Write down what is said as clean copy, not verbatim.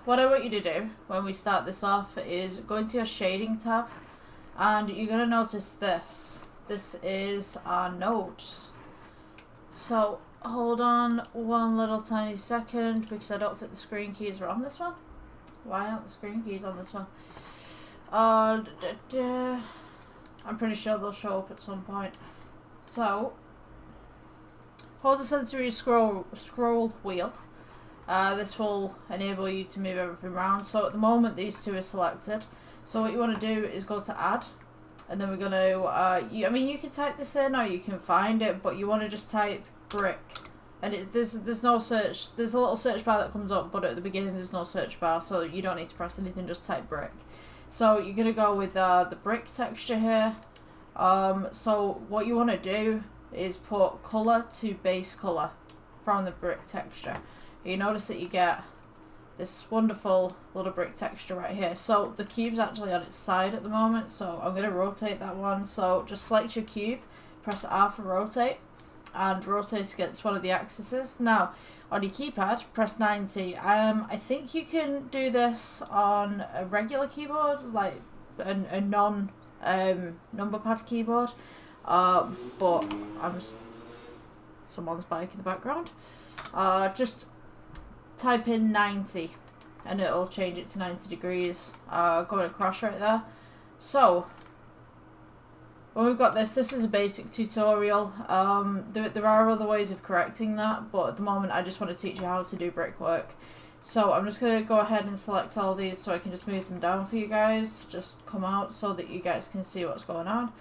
what I want you to do when we start this off is go into your shading tab, and you're going to notice this. This is our nodes. So hold on one little tiny second, because I don't think the screen keys are on this one. Why aren't the screen keys on this one? I'm pretty sure they'll show up at some point. So hold the sensory scroll wheel. This will enable you to move everything around. So at the moment these two are selected. So what you want to do is go to add, and then we're going to, I mean you can type this in or you can find it, but you want to just type brick. And there's no search, there's a little search bar that comes up, but at the beginning there's no search bar, so you don't need to press anything, just type brick. So you're going to go with the brick texture here. So what you want to do is put colour to base colour from the brick texture. You notice that you get this wonderful little brick texture right here. So the cube's actually on its side at the moment, so I'm going to rotate that one. So just select your cube, press R for rotate, and rotate against one of the axes. Now on your keypad, press 90. I think you can do this on a regular keyboard, like a non number pad keyboard, but someone's bike in the background. Just type in 90 and it'll change it to 90 degrees, going across right there. So when we've got this is a basic tutorial. There are other ways of correcting that, but at the moment I just want to teach you how to do brickwork. So I'm just going to go ahead and select all these so I can just move them down for you guys, just come out so that you guys can see what's going on.